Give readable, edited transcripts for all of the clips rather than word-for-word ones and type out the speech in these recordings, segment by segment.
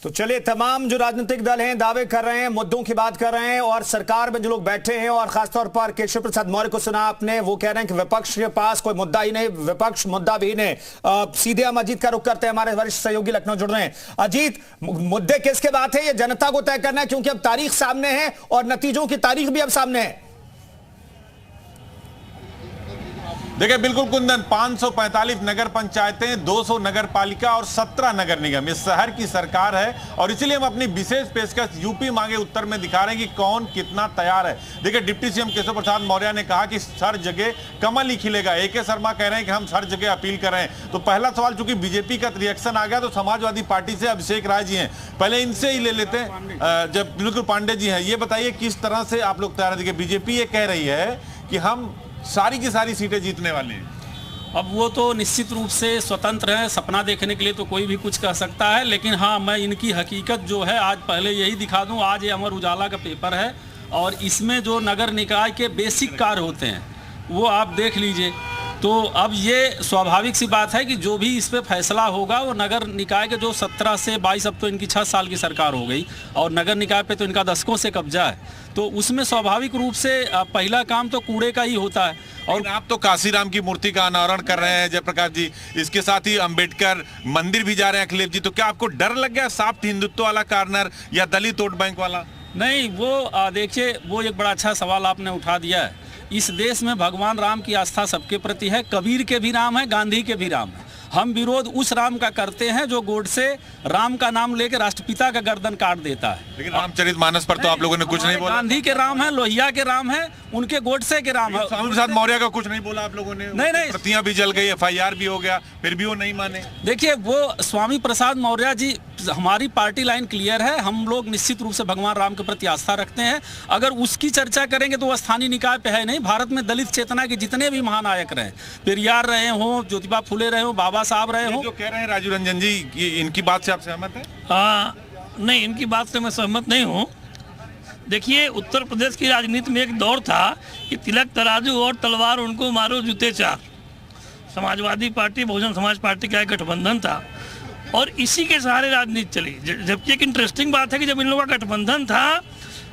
तो चलिए, तमाम जो राजनीतिक दल हैं दावे कर रहे हैं, मुद्दों की बात कर रहे हैं, और सरकार में जो लोग बैठे हैं, और खासतौर पर केशव प्रसाद मौर्य को सुना आपने, वो कह रहे हैं कि विपक्ष के पास कोई मुद्दा ही नहीं, विपक्ष मुद्दा भी नहीं। सीधे हम अजीत का रुख करते हैं, हमारे वरिष्ठ सहयोगी लखनऊ जुड़ रहे हैं। अजीत, मुद्दे किसके बात है, ये जनता को तय करना है, क्योंकि अब तारीख सामने है और नतीजों की तारीख भी अब सामने है। देखिए बिल्कुल कुंदन, 545 नगर पंचायतें, 200 नगर पालिका और 17 नगर निगम, इस शहर की सरकार है। और इसलिए हम अपनी विशेष पेशकश यूपी मांगे उत्तर में दिखा रहे हैं कि कौन कितना तैयार है। देखिए, डिप्टी सीएम केशव प्रसाद मौर्य ने कहा कि हर जगह कमल ही खिलेगा। AK शर्मा कह रहे हैं कि हम हर जगह अपील कर रहे हैं। तो पहला सवाल, चूंकि बीजेपी का रिएक्शन आ गया, तो समाजवादी पार्टी से अभिषेक राय जी हैं, पहले इनसे ही ले लेते हैं। जब बिल्कुल पांडे जी हैं, ये बताइए किस तरह से आप लोग तैयार है। देखिए, बीजेपी ये कह रही है कि हम सारी की सारी सीटें जीतने वाले हैं। अब वो तो निश्चित रूप से स्वतंत्र है, सपना देखने के लिए तो कोई भी कुछ कह सकता है, लेकिन हाँ, मैं इनकी हकीकत जो है आज पहले यही दिखा दूं। आज ये अमर उजाला का पेपर है और इसमें जो नगर निकाय के बेसिक कार्य होते हैं वो आप देख लीजिए। तो अब ये स्वाभाविक सी बात है कि जो भी इस पे फैसला होगा वो नगर निकाय के जो 17 से 22, अब तो इनकी 6 साल की सरकार हो गई और नगर निकाय पे तो इनका दशकों से कब्जा है, तो उसमें स्वाभाविक रूप से पहला काम तो कूड़े का ही होता है। और आप तो काशीराम की मूर्ति का अनावरण कर रहे हैं जयप्रकाश जी, इसके साथ ही अंबेडकर मंदिर भी जा रहे हैं अखिलेश जी, तो क्या आपको डर लग गया सॉफ्ट हिंदुत्व वाला कॉर्नर या दलित वोट बैंक वाला? नहीं, वो देखिए, वो एक बड़ा अच्छा सवाल आपने उठा दिया है। इस देश में भगवान राम की आस्था सबके प्रति है, कबीर के भी राम है, गांधी के भी राम है। हम विरोध उस राम का करते हैं जो गोडसे राम का नाम लेकर राष्ट्रपिता का गर्दन काट देता है। लेकिन रामचरितमानस पर तो आप लोगों ने कुछ नहीं बोला। गांधी के राम है, लोहिया के राम है, उनके गोडसे के राम है। स्वामी प्रसाद मौर्य का कुछ नहीं बोला आप लोगों ने? नहीं, प्रतियां भी जल गई, FIR भी हो गया, फिर भी वो नहीं माने। देखिए, वो स्वामी प्रसाद मौर्य जी, हमारी पार्टी लाइन क्लियर है, हम लोग निश्चित रूप से भगवान राम के प्रति आस्था रखते हैं। अगर उसकी चर्चा करेंगे तो वो स्थानीय निकाय पे है नहीं। भारत में दलित चेतना के जितने भी महानायक रहे, पेरियार रहे हों, ज्योतिबा फुले रहे हों, बाबा साहब रहे हों। जो कह रहे हैं राजू रंजन जी, इनकी बात से आप सहमत हैं? नहीं, इनकी बात से मैं सहमत नहीं हूँ। देखिए, उत्तर प्रदेश की राजनीति में एक दौर था कि तिलक तराजू और तलवार उनको मारो जूते चार। समाजवादी पार्टी, बहुजन समाज पार्टी का एक गठबंधन था और इसी के सहारे राजनीति चली। जबकि एक इंटरेस्टिंग बात है कि जब इन लोगों का गठबंधन था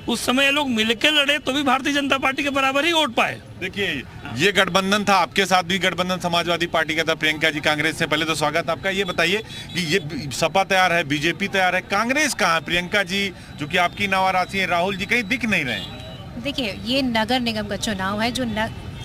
उस समय ये लोग मिलकर लड़े तो भी भारतीय जनता पार्टी के बराबर ही वोट पाए। देखिए, ये गठबंधन था, आपके साथ भी गठबंधन समाजवादी पार्टी का था, प्रियंका जी कांग्रेस से। पहले तो स्वागत आपका। ये बताइए कि ये सपा तैयार है, बीजेपी तैयार है, कांग्रेस कहाँ है? प्रियंका जी जो कि आपकी नवारासी है, राहुल जी कहीं दिख नहीं रहे। देखिए, ये नगर निगम का चुनाव है, जो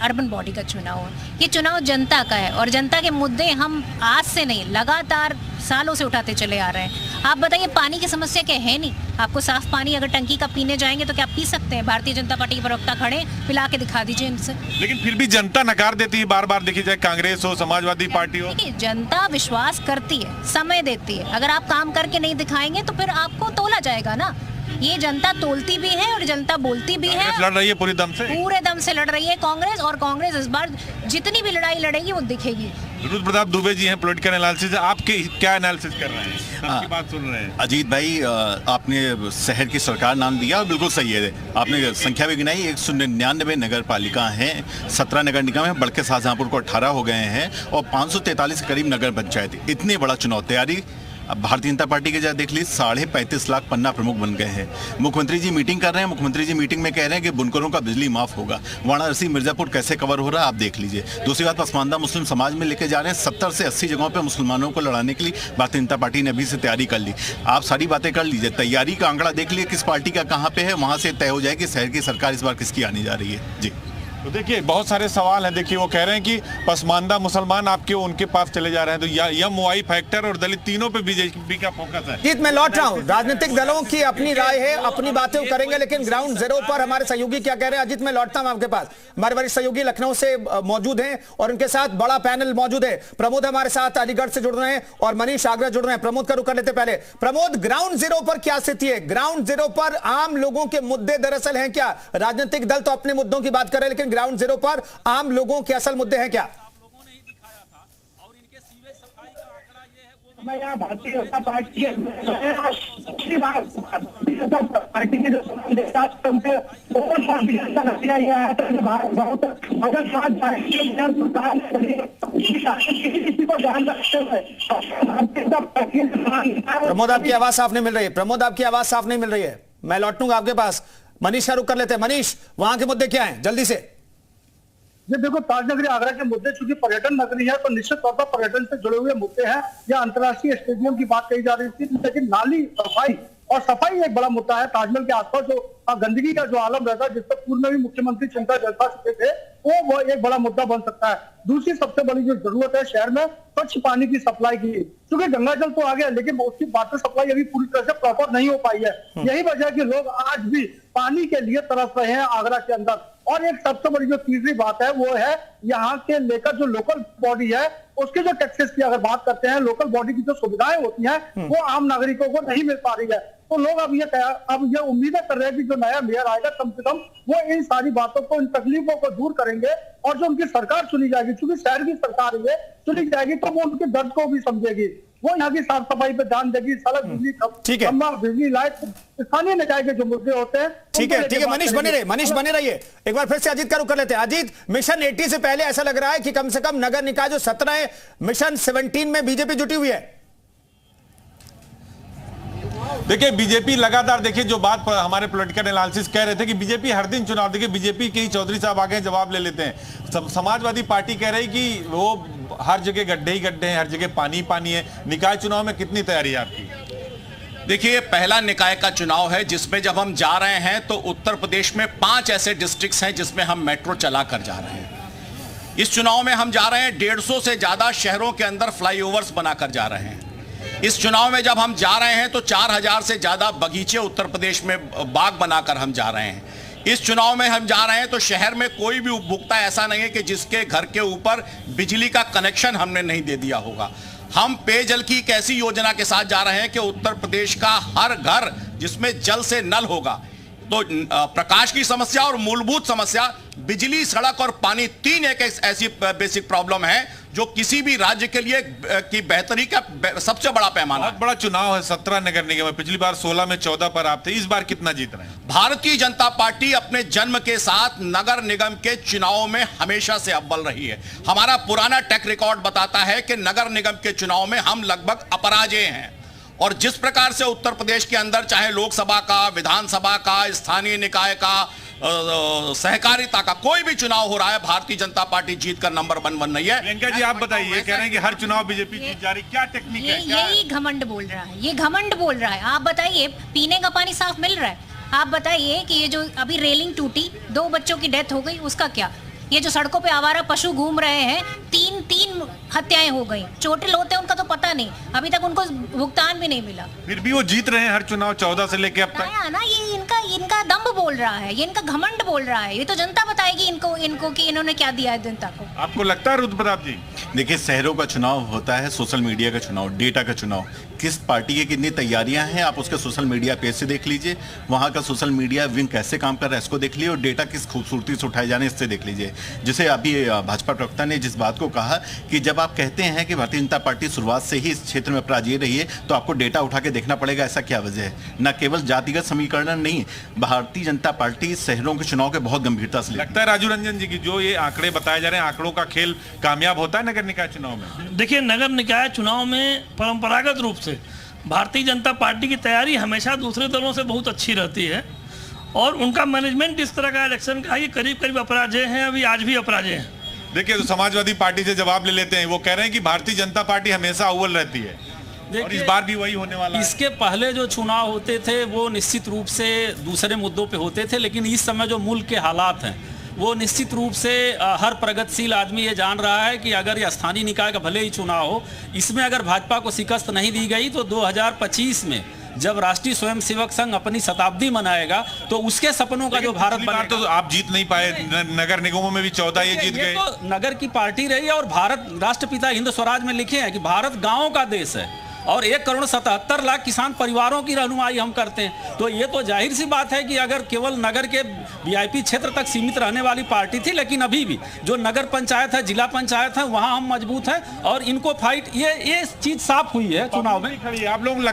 अर्बन बॉडी का चुनाव है। ये चुनाव जनता का है और जनता के मुद्दे हम आज से नहीं, लगातार सालों से उठाते चले आ रहे हैं। आप बताइए, पानी की समस्या क्या है? नहीं, आपको साफ पानी अगर टंकी का पीने जाएंगे तो क्या पी सकते हैं? भारतीय जनता पार्टी के प्रवक्ता खड़े, पिला के दिखा दीजिए इनसे। लेकिन फिर भी जनता नकार देती है बार बार, देखी जाए कांग्रेस हो, समाजवादी पार्टी हो। जनता विश्वास करती है, समय देती है। अगर आप काम करके नहीं दिखाएंगे तो फिर आपको तोला जाएगा ना। ये जनता तोलती भी है और जनता बोलती भी है। लड़ रही है पूरे दम से लड़ रही है कांग्रेस, और कांग्रेस इस बार जितनी भी लड़ाई लड़ेगी वो दिखेगी। रुद्र प्रताप दुबे जी हैं, पॉलिटिकल एनालिसिस। आपके क्या एनालिसिस कर रहे हैं, सबकी बात सुन रहे हैं? अजीत भाई, आपने शहर की सरकार नाम दिया और बिल्कुल सही है। आपने संख्या भी गिनाई, 199 नगर पालिका हैं, 17 नगर निगम हैं, बढ़ के शाहजहांपुर को 18 हो गए हैं और 543 करीब नगर पंचायत। इतने बड़ा चुनाव तैयारी अब भारतीय जनता पार्टी के जहाँ देख ली, 35.5 लाख पन्ना प्रमुख बन गए हैं। मुख्यमंत्री जी मीटिंग कर रहे हैं, मुख्यमंत्री जी मीटिंग में कह रहे हैं कि बुनकरों का बिजली माफ होगा। वाराणसी मिर्जापुर कैसे कवर हो रहा है आप देख लीजिए। दूसरी बात, पसमानदा मुस्लिम समाज में लेके जा रहे हैं, 70 से 80 जगहों पे मुसलमानों को लड़ाने के लिए भारतीय जनता पार्टी ने अभी से तैयारी कर ली। आप सारी बातें कर लीजिए, तैयारी का आंकड़ा देख लीजिए, किस पार्टी का कहाँ पे है, वहाँ से तय हो जाए कि शहर की सरकार इस बार किसकी आने जा रही है। जी, तो देखिए, बहुत सारे सवाल हैं। देखिए, वो कह रहे हैं कि पसमानदा मुसलमान आपके उनके पास चले जा रहे हैं, तो MY फैक्टर और दलित तीनों पे बीजेपी का फोकस है। जीत, मैं लौट रहा हूं। राजनीतिक दलों की अपनी राय है, अपनी बातें करेंगे, लेकिन ग्राउंड जीरो पर हमारे सहयोगी क्या कह रहे हैं। अजीत, मैं लौटता हूं आपके पास। हमारे वरिष्ठ सहयोगी लखनऊ से मौजूद हैं और उनके साथ बड़ा पैनल मौजूद है। प्रमोद हमारे साथ अलीगढ़ से जुड़ रहे हैं और मनीष आगरा जुड़ रहे हैं। प्रमोद का रुख कर लेते पहले। प्रमोद, ग्राउंड जीरो पर क्या स्थिति है? ग्राउंड जीरो पर आम लोगों के मुद्दे दरअसल हैं क्या? राजनीतिक दल तो अपने मुद्दों की बात कर रहे हैं, लेकिन ग्राउंड जीरो पर आम लोगों के असल मुद्दे हैं क्या? आप लोगों ने ही दिखाया था और इनके सीवेज सफाई का आंकड़ा ये है, वो मैं यहाँ भारतीय जनता पार्टी पार्टी के जो प्रमोद, आपकी आवाज साफ नहीं मिल रही है। प्रमोद, आपकी आवाज साफ नहीं मिल रही है। मैं लौटूंगा आपके पास। मनीष का रुख कर लेते हैं। मनीष, वहां के मुद्दे क्या हैं, जल्दी से। ये देखो, ताजनगरी आगरा के मुद्दे चूंकि पर्यटन नगरी है तो निश्चित तौर पर पर्यटन से जुड़े हुए मुद्दे हैं। या अंतर्राष्ट्रीय स्टेडियम की बात कही जा रही थी, लेकिन नाली सफाई और सफाई एक बड़ा मुद्दा है। ताजमहल के आसपास जो गंदगी का जो आलम रहता है, जिस पर पूर्व में भी मुख्यमंत्री चिंता जता चुके थे, वो एक बड़ा मुद्दा बन सकता है। दूसरी सबसे बड़ी जो जरूरत है शहर में स्वच्छ पानी की सप्लाई की, क्योंकि गंगा जल तो आ गया लेकिन उसकी वाटर सप्लाई अभी पूरी तरह से प्रॉपर नहीं हो पाई है। यही वजह है कि लोग आज भी पानी के लिए तरस रहे हैं आगरा के अंदर। और एक सबसे बड़ी जो तीसरी बात है वो है यहाँ के लेकर जो लोकल बॉडी है उसके जो टैक्सेस की अगर बात करते हैं, लोकल बॉडी की जो सुविधाएं होती हैं वो आम नागरिकों को नहीं मिल पा रही है। तो लोग अब ये उम्मीदें कर रहे हैं कि जो नया मेयर आएगा कम से कम वो इन सारी बातों को, इन तकलीफों को दूर करेंगे और जो उनकी सरकार चुनी जाएगी, क्योंकि शहर की सरकार ये चुनी जाएगी तो वो उनके दर्द को भी समझेगी, वो यहाँ की साफ सफाई पे ध्यान देगी, सड़क, बिजली, खंभा, बिजली, लाइट, स्थानीय निकाय के जो मुद्दे होते हैं। ठीक है, मनीष बने रहिए। मनीष बने रहिए। एक बार फिर से अजीत का रुख कर लेते हैं। अजीत, मिशन 80 से पहले ऐसा लग रहा है कि कम से कम नगर निकाय जो 17 है, मिशन 17 में बीजेपी जुटी हुई है। देखिए, बीजेपी लगातार, देखिए जो बात हमारे पॉलिटिकल एनालिसिस कह रहे थे कि बीजेपी हर दिन चुनाव, देखिए बीजेपी के ही चौधरी साहब आगे जवाब ले लेते हैं। समाजवादी पार्टी कह रही कि वो हर जगह गड्ढे ही गड्ढे हैं, हर जगह पानी पानी है। निकाय चुनाव में कितनी तैयारी है आपकी? देखिए, पहला निकाय का चुनाव है जिसमें जब हम जा रहे हैं तो उत्तर प्रदेश में 5 ऐसे डिस्ट्रिक्ट्स हैं जिसमें हम मेट्रो चला कर जा रहे हैं। इस चुनाव में हम जा रहे हैं 150 से ज्यादा शहरों के अंदर फ्लाईओवर्स बनाकर जा रहे हैं। इस चुनाव में जब हम जा रहे हैं तो 4000 से ज्यादा बगीचे उत्तर प्रदेश में बाग बनाकर हम जा रहे हैं। इस चुनाव में हम जा रहे हैं तो शहर में कोई भी उपभोक्ता ऐसा नहीं है कि जिसके घर के ऊपर बिजली का कनेक्शन हमने नहीं दे दिया होगा। हम पेयजल की एक ऐसी योजना के साथ जा रहे हैं कि उत्तर प्रदेश का हर घर जिसमें जल से नल होगा। तो प्रकाश की समस्या और मूलभूत समस्या बिजली, सड़क और पानी, 3 एक ऐसी बेसिक प्रॉब्लम है जो किसी भी राज्य के लिए की बेहतरी का सबसे बड़ा पैमाना। बहुत बड़ा चुनाव है, 17 नगर निगम है। पिछली बार 16 में 14 पर आप थे, इस बार कितना जीत रहे हैं? भारतीय जनता पार्टी अपने जन्म के साथ नगर निगम के चुनावों में हमेशा से अव्वल रही है। हमारा पुराना ट्रैक रिकॉर्ड बताता है कि नगर निगम के चुनाव में हम लगभग अपराजय हैं। और जिस प्रकार से उत्तर प्रदेश के अंदर चाहे लोकसभा का, विधानसभा का, स्थानीय निकाय का, सहकारिता का कोई भी चुनाव हो रहा है, भारतीय जनता पार्टी जीत कर नंबर 1 बन रही है। प्रियंका जी, आप बताइए, कह रहे हैं कि हर चुनाव बीजेपी जीत जा रही, क्या टेक्निक है? यही घमंड बोल रहा है, ये घमंड बोल रहा है। आप बताइए, पीने का पानी साफ मिल रहा है? आप बताइए कि ये जो अभी रेलिंग टूटी, 2 बच्चों की डेथ हो गई, उसका क्या? ये जो सड़कों पे आवारा पशु घूम रहे हैं, 3 हत्याएं हो गई। चोटिल होते हैं उनका तो पता नहीं, अभी तक उनको भुगतान भी नहीं मिला, फिर भी वो जीत रहे हैं हर चुनाव 14 से लेके अब तक। ना ये इनका दम्भ बोल रहा है, ये इनका घमंड बोल रहा है। ये तो जनता बताएगी इनको कि इन्होंने क्या दिया है जनता को। आपको लगता है रुद्र प्रताप जी? देखिए, शहरों का चुनाव होता है, सोशल मीडिया का चुनाव, डेटा का चुनाव। किस पार्टी की कितनी तैयारियां हैं आप उसके सोशल मीडिया पेज से देख लीजिए, वहां का सोशल मीडिया विंग कैसे काम कर रहा है इसको देख लीजिए, और डेटा किस खूबसूरती से उठाए जाने इससे देख लीजिए। जैसे अभी भाजपा प्रवक्ता ने जिस बात को कहा कि जब आप कहते हैं कि भारतीय जनता पार्टी शुरुआत से ही इस क्षेत्र में पराजय रही है तो आपको डेटा उठा के देखना पड़ेगा, ऐसा क्या वजह है? न केवल जातिगत समीकरण नहीं, भारतीय जनता पार्टी शहरों के चुनाव के बहुत गंभीरता से लगता है राजू रंजन जी की जो ये आंकड़े बताए जा रहे हैं, आंकड़ों का खेल कामयाब होता है नगर निकाय चुनाव में? देखिए, नगर निकाय चुनाव में परंपरागत रूप से भारतीय जनता पार्टी की तैयारी हमेशा दूसरे दलों से बहुत अच्छी रहती है और उनका मैनेजमेंट इस तरह का इलेक्शन का है, करीब करीब अपराजय हैं, अभी आज भी अपराजय हैं। देखिए, तो समाजवादी पार्टी से जवाब ले लेते हैं, वो कह रहे हैं कि भारतीय जनता पार्टी हमेशा अव्वल रहती है और इस बार भी वही होने वाला है। इसके पहले जो चुनाव होते थे वो निश्चित रूप से दूसरे मुद्दों पे होते थे, लेकिन इस समय जो मुल्क के हालात हैं वो निश्चित रूप से हर प्रगतिशील आदमी ये जान रहा है कि अगर ये स्थानीय निकाय का भले ही चुनाव हो, इसमें अगर भाजपा को शिकस्त नहीं दी गई तो 2025 में जब राष्ट्रीय स्वयंसेवक संघ अपनी शताब्दी मनाएगा तो उसके सपनों का जो भारत बनेगा। तो आप जीत नहीं पाए, नगर निगमों में भी 14 ये जीत गए। तो नगर की पार्टी रही है और भारत, राष्ट्रपिता हिंद स्वराज में लिखे हैं कि भारत गाँव का देश है और 1,77,00,000 किसान परिवारों की रहनुमाई हम करते हैं। तो ये तो जाहिर सी बात है कि अगर केवल नगर के वीआईपी क्षेत्र तक सीमित रहने वाली पार्टी थी, लेकिन अभी भी जो नगर पंचायत है, जिला पंचायत है, वहां हम मजबूत हैं और इनको फाइट, ये चीज साफ हुई है चुनाव में। आप लोग